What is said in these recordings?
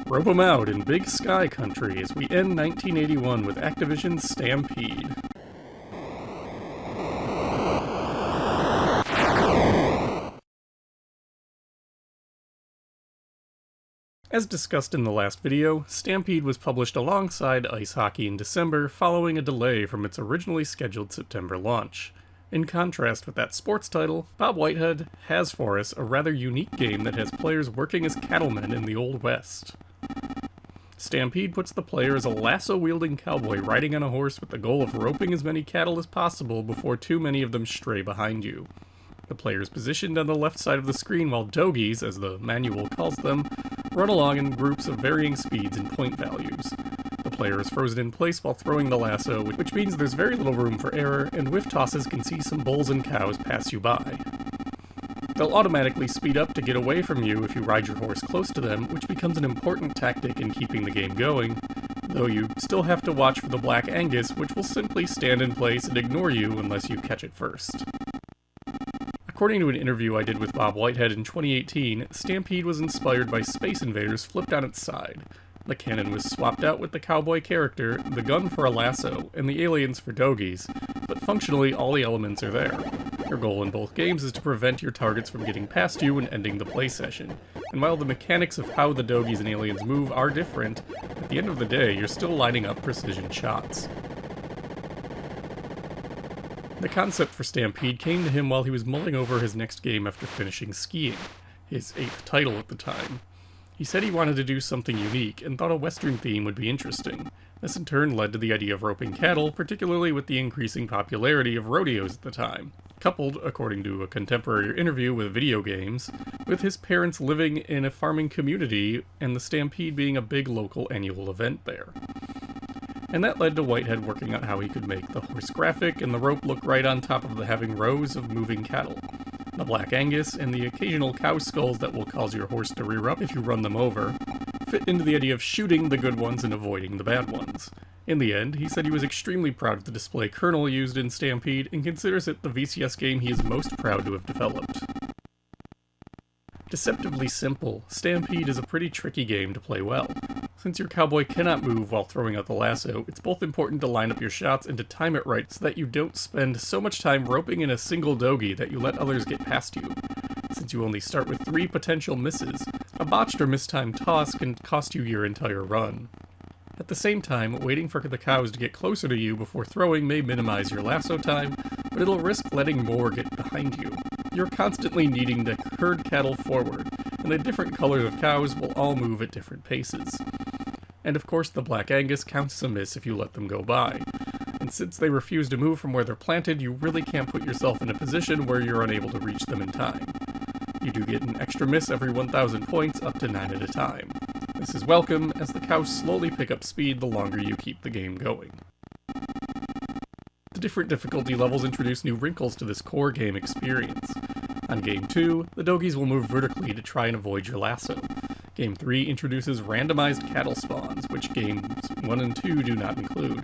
Rope 'em out in Big Sky Country as we end 1981 with Activision's Stampede. As discussed in the last video, Stampede was published alongside Ice Hockey in December following a delay from its originally scheduled September launch. In contrast with that sports title, Bob Whitehead has for us a rather unique game that has players working as cattlemen in the Old West. Stampede puts the player as a lasso-wielding cowboy riding on a horse with the goal of roping as many cattle as possible before too many of them stray behind you. The player is positioned on the left side of the screen while dogies, as the manual calls them, run along in groups of varying speeds and point values. The player is frozen in place while throwing the lasso, which means there's very little room for error, and whiff tosses can see some bulls and cows pass you by. They'll automatically speed up to get away from you if you ride your horse close to them, which becomes an important tactic in keeping the game going, though you still have to watch for the Black Angus, which will simply stand in place and ignore you unless you catch it first. According to an interview I did with Bob Whitehead in 2018, Stampede was inspired by Space Invaders flipped on its side. The cannon was swapped out with the cowboy character, the gun for a lasso, and the aliens for dogies, but functionally all the elements are there. Your goal in both games is to prevent your targets from getting past you and ending the play session, and while the mechanics of how the dogies and aliens move are different, at the end of the day you're still lining up precision shots. The concept for Stampede came to him while he was mulling over his next game after finishing skiing, his 8th title at the time. He said he wanted to do something unique and thought a Western theme would be interesting. This in turn led to the idea of roping cattle, particularly with the increasing popularity of rodeos at the time, coupled, according to a contemporary interview with Video Games, with his parents living in a farming community and the Stampede being a big local annual event there. And that led to Whitehead working out how he could make the horse graphic and the rope look right on top of the having rows of moving cattle. The Black Angus and the occasional cow skulls that will cause your horse to rear up if you run them over fit into the idea of shooting the good ones and avoiding the bad ones. In the end, he said he was extremely proud of the display kernel used in Stampede and considers it the VCS game he is most proud to have developed. Deceptively simple, Stampede is a pretty tricky game to play well. Since your cowboy cannot move while throwing out the lasso, it's both important to line up your shots and to time it right so that you don't spend so much time roping in a single dogie that you let others get past you. Since you only start with 3 potential misses, a botched or mistimed toss can cost you your entire run. At the same time, waiting for the cows to get closer to you before throwing may minimize your lasso time, but it'll risk letting more get behind you. You're constantly needing to herd cattle forward, and the different colors of cows will all move at different paces. And of course the Black Angus counts as a miss if you let them go by. And since they refuse to move from where they're planted, you really can't put yourself in a position where you're unable to reach them in time. You do get an extra miss every 1,000 points, up to 9 at a time. This is welcome, as the cows slowly pick up speed the longer you keep the game going. The different difficulty levels introduce new wrinkles to this core game experience. On Game 2, the dogies will move vertically to try and avoid your lasso. Game 3 introduces randomized cattle spawns, which Games 1 and 2 do not include.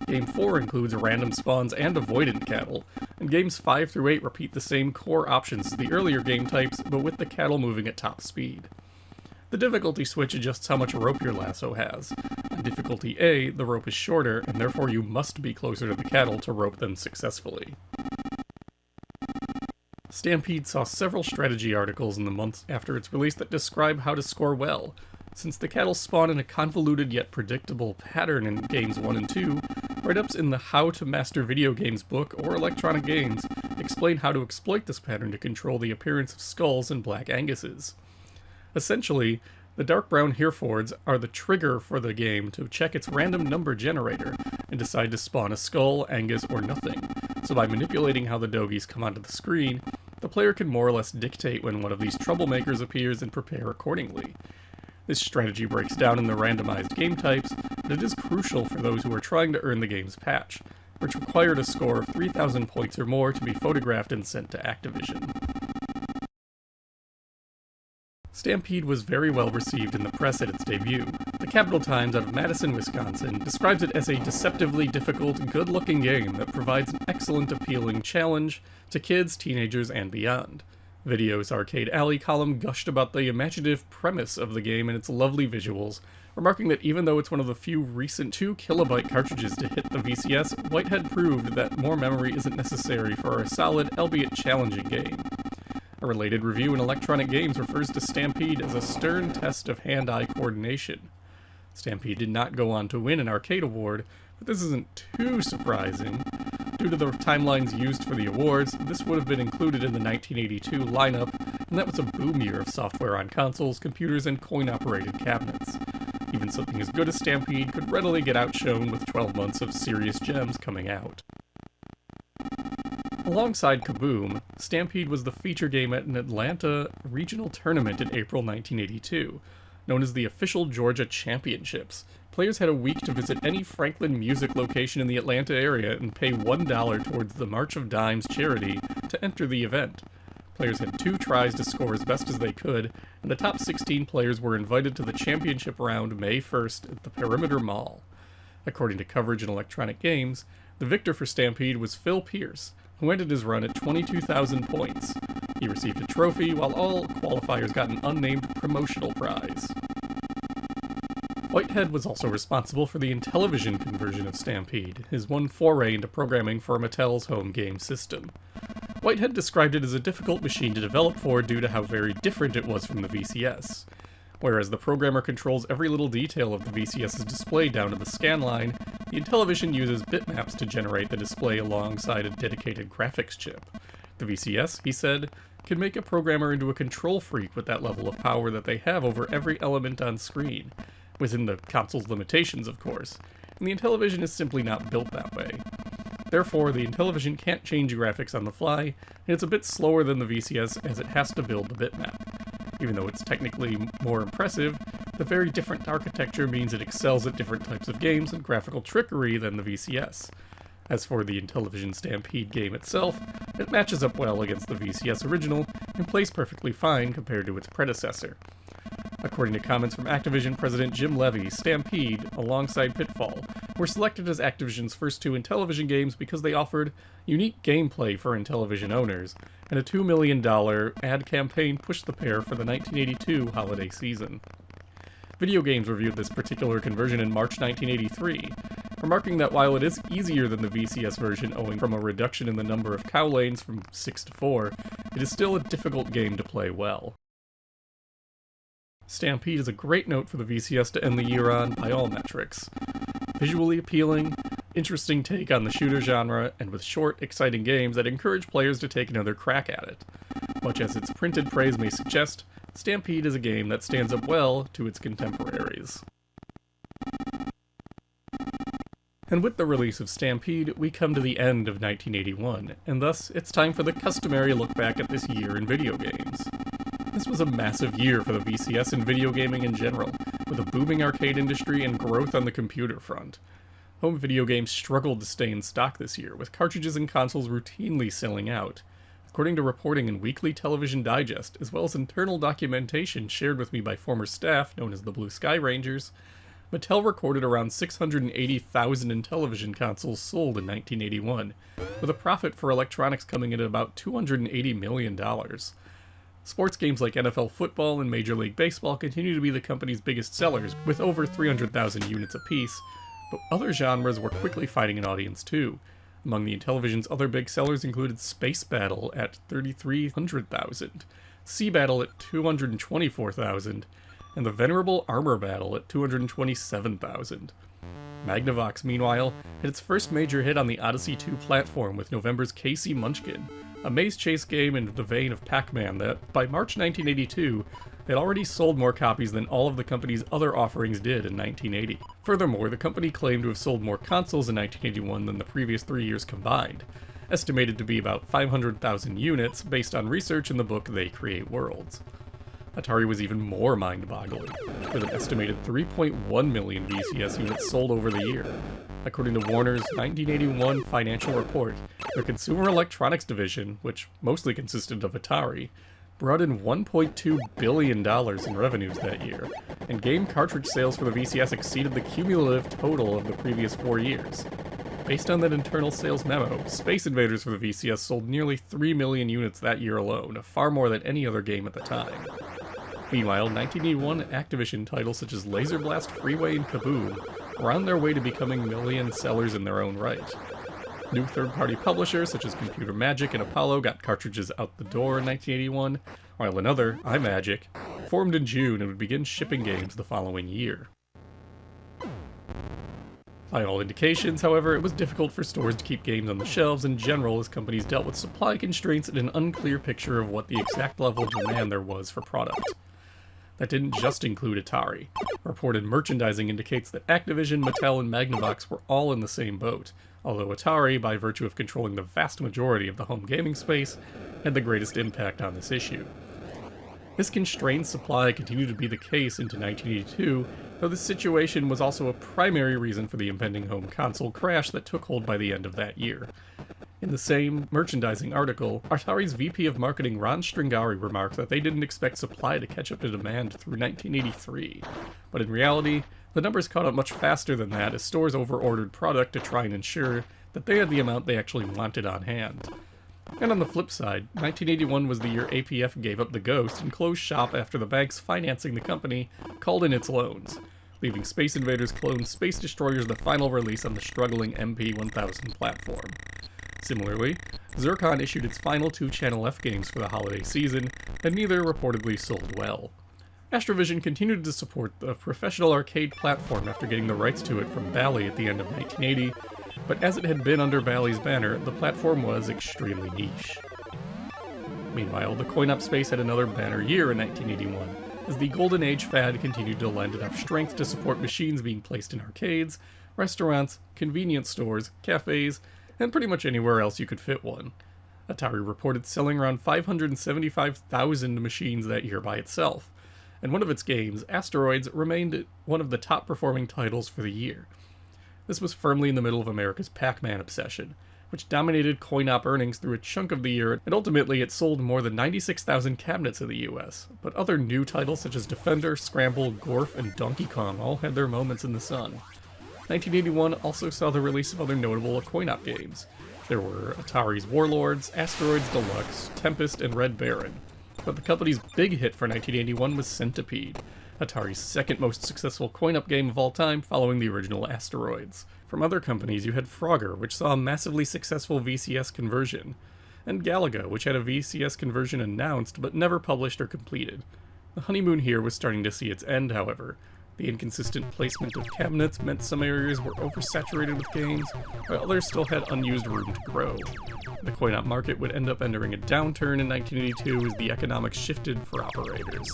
Game 4 includes random spawns and avoidant cattle, and Games 5 through 8 repeat the same core options as the earlier game types, but with the cattle moving at top speed. The difficulty switch adjusts how much rope your lasso has. On difficulty A, the rope is shorter, and therefore you must be closer to the cattle to rope them successfully. Stampede saw several strategy articles in the months after its release that describe how to score well. Since the cattle spawn in a convoluted yet predictable pattern in Games 1 and 2, write-ups in the How to Master Video Games book or Electronic Games explain how to exploit this pattern to control the appearance of skulls and Black Anguses. Essentially, the dark brown Herefords are the trigger for the game to check its random number generator and decide to spawn a skull, Angus, or nothing. So by manipulating how the dogies come onto the screen, the player can more or less dictate when one of these troublemakers appears and prepare accordingly. This strategy breaks down in the randomized game types, but it is crucial for those who are trying to earn the game's patch, which required a score of 3,000 points or more to be photographed and sent to Activision. Stampede was very well received in the press at its debut. The Capital Times out of Madison, Wisconsin, describes it as a deceptively difficult, good-looking game that provides an excellent, appealing challenge to kids, teenagers, and beyond. Video's Arcade Alley column gushed about the imaginative premise of the game and its lovely visuals, remarking that even though it's one of the few recent 2KB cartridges to hit the VCS, Whitehead proved that more memory isn't necessary for a solid, albeit challenging game. A related review in Electronic Games refers to Stampede as a stern test of hand-eye coordination. Stampede did not go on to win an arcade award, but this isn't too surprising. Due to the timelines used for the awards, this would have been included in the 1982 lineup, and that was a boom year of software on consoles, computers, and coin-operated cabinets. Even something as good as Stampede could readily get outshone with 12 months of serious gems coming out. Alongside Kaboom, Stampede was the feature game at an Atlanta regional tournament in April 1982, known as the official Georgia Championships. Players had a week to visit any Franklin music location in the Atlanta area and pay $1 towards the March of Dimes charity to enter the event. Players had 2 tries to score as best as they could, and the top 16 players were invited to the championship round May 1st at the Perimeter Mall. According to coverage in Electronic Games, the victor for Stampede was Phil Pierce, who ended his run at 22,000 points. He received a trophy, while all qualifiers got an unnamed promotional prize. Whitehead was also responsible for the Intellivision conversion of Stampede, his one foray into programming for Mattel's home game system. Whitehead described it as a difficult machine to develop for due to how very different it was from the VCS. Whereas the programmer controls every little detail of the VCS's display down to the scan line, the Intellivision uses bitmaps to generate the display alongside a dedicated graphics chip. The VCS, he said, can make a programmer into a control freak with that level of power that they have over every element on screen, within the console's limitations, of course, and the Intellivision is simply not built that way. Therefore, the Intellivision can't change graphics on the fly, and it's a bit slower than the VCS as it has to build the bitmap. Even though it's technically more impressive, the very different architecture means it excels at different types of games and graphical trickery than the VCS. As for the Intellivision Stampede game itself, it matches up well against the VCS original and plays perfectly fine compared to its predecessor. According to comments from Activision President Jim Levy, Stampede, alongside Pitfall, were selected as Activision's first 2 Intellivision games because they offered unique gameplay for Intellivision owners, and a $2 million ad campaign pushed the pair for the 1982 holiday season. Video Games reviewed this particular conversion in March 1983, remarking that while it is easier than the VCS version owing from a reduction in the number of cow lanes from 6 to 4, it is still a difficult game to play well. Stampede is a great note for the VCS to end the year on by all metrics. Visually appealing, interesting take on the shooter genre, and with short, exciting games that encourage players to take another crack at it. Much as its printed praise may suggest, Stampede is a game that stands up well to its contemporaries. And with the release of Stampede, we come to the end of 1981, and thus it's time for the customary look back at this year in video games. This was a massive year for the VCS and video gaming in general, with a booming arcade industry and growth on the computer front. Home video games struggled to stay in stock this year, with cartridges and consoles routinely selling out. According to reporting in Weekly Television Digest, as well as internal documentation shared with me by former staff known as the Blue Sky Rangers, Mattel recorded around 680,000 Intellivision consoles sold in 1981, with a profit for electronics coming in at about $280 million. Sports games like NFL football and Major League Baseball continue to be the company's biggest sellers, with over 300,000 units apiece, but other genres were quickly finding an audience too. Among the Intellivision's other big sellers included Space Battle at 3,300,000, Sea Battle at 224,000, and the venerable Armor Battle at 227,000. Magnavox, meanwhile, had its first major hit on the Odyssey 2 platform with November's Casey Munchkin, a maze chase game in the vein of Pac-Man that, by March 1982, had already sold more copies than all of the company's other offerings did in 1980. Furthermore, the company claimed to have sold more consoles in 1981 than the previous 3 years combined, estimated to be about 500,000 units based on research in the book They Create Worlds. Atari was even more mind-boggling, with an estimated 3.1 million VCS units sold over the year. According to Warner's 1981 financial report, their consumer electronics division, which mostly consisted of Atari, brought in $1.2 billion in revenues that year, and game cartridge sales for the VCS exceeded the cumulative total of the previous 4 years. based on that internal sales memo, Space Invaders for the VCS sold nearly 3 million units that year alone, far more than any other game at the time. Meanwhile, 1981 Activision titles such as Laser Blast, Freeway, and Kaboom were on their way to becoming million sellers in their own right. New third-party publishers such as Computer Magic and Apollo got cartridges out the door in 1981, while another, iMagic, formed in June and would begin shipping games the following year. By all indications, however, it was difficult for stores to keep games on the shelves in general as companies dealt with supply constraints and an unclear picture of what the exact level of demand there was for product. That didn't just include Atari. Reported merchandising indicates that Activision, Mattel, and Magnavox were all in the same boat, although Atari, by virtue of controlling the vast majority of the home gaming space, had the greatest impact on this issue. This constrained supply continued to be the case into 1982, though this situation was also a primary reason for the impending home console crash that took hold by the end of that year. In the same merchandising article, Atari's VP of Marketing Ron Stringari remarked that they didn't expect supply to catch up to demand through 1983, but in reality, the numbers caught up much faster than that as stores over-ordered product to try and ensure that they had the amount they actually wanted on hand. And on the flip side, 1981 was the year APF gave up the ghost and closed shop after the banks financing the company called in its loans, leaving Space Invaders clone Space Destroyers the final release on the struggling MP1000 platform. Similarly, Zircon issued its final 2 Channel F games for the holiday season, and neither reportedly sold well. Astrovision continued to support the professional arcade platform after getting the rights to it from Bally at the end of 1980, but as it had been under Bally's banner, the platform was extremely niche. Meanwhile, the coin-op space had another banner year in 1981, as the Golden Age fad continued to lend enough strength to support machines being placed in arcades, restaurants, convenience stores, cafes, and pretty much anywhere else you could fit one. Atari reported selling around 575,000 machines that year by itself, and one of its games, Asteroids, remained one of the top-performing titles for the year. This was firmly in the middle of America's Pac-Man obsession, which dominated coin-op earnings through a chunk of the year, and ultimately it sold more than 96,000 cabinets in the US. But other new titles such as Defender, Scramble, Gorf, and Donkey Kong all had their moments in the sun. 1981 also saw the release of other notable coin-op games. There were Atari's Warlords, Asteroids Deluxe, Tempest, and Red Baron. But the company's big hit for 1981 was Stampede, Atari's second most successful coin-op game of all time following the original Asteroids. From other companies you had Frogger, which saw a massively successful VCS conversion, and Galaga, which had a VCS conversion announced but never published or completed. The honeymoon here was starting to see its end, however. The inconsistent placement of cabinets meant some areas were oversaturated with games, while others still had unused room to grow. The coin-op market would end up entering a downturn in 1982 as the economics shifted for operators.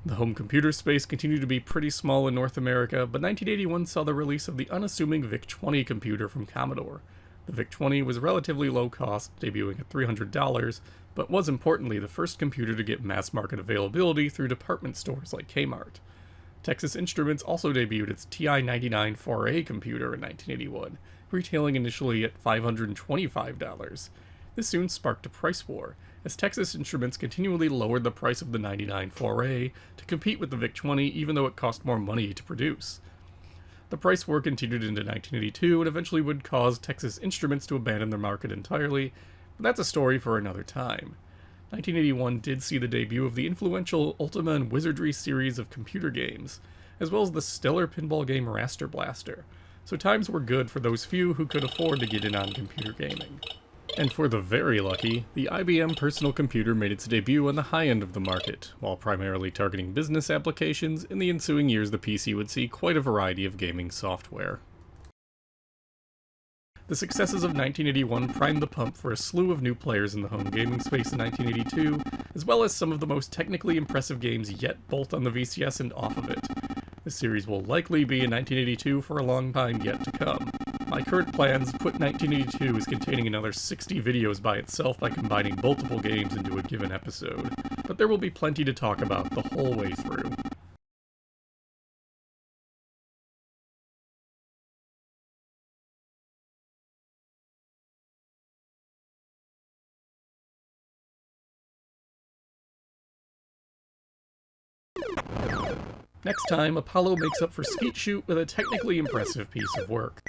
The home computer space continued to be pretty small in North America, but 1981 saw the release of the unassuming VIC-20 computer from Commodore. The VIC-20 was relatively low cost, debuting at $300, but was importantly the first computer to get mass market availability through department stores like Kmart. Texas Instruments also debuted its TI-99 4A computer in 1981, retailing initially at $525. This soon sparked a price war, as Texas Instruments continually lowered the price of the 99 4A to compete with the VIC-20 even though it cost more money to produce. The price war continued into 1982 and eventually would cause Texas Instruments to abandon their market entirely, but that's a story for another time. 1981 did see the debut of the influential Ultima and Wizardry series of computer games, as well as the stellar pinball game Raster Blaster, so times were good for those few who could afford to get in on computer gaming. And for the very lucky, the IBM personal computer made its debut on the high end of the market. While primarily targeting business applications, in the ensuing years the PC would see quite a variety of gaming software. The successes of 1981 primed the pump for a slew of new players in the home gaming space in 1982, as well as some of the most technically impressive games yet both on the VCS and off of it. The series will likely be in 1982 for a long time yet to come. My current plans put 1982 as containing another 60 videos by itself by combining multiple games into a given episode, but there will be plenty to talk about the whole way through. Next time, Apollo makes up for Skeet Shoot with a technically impressive piece of work.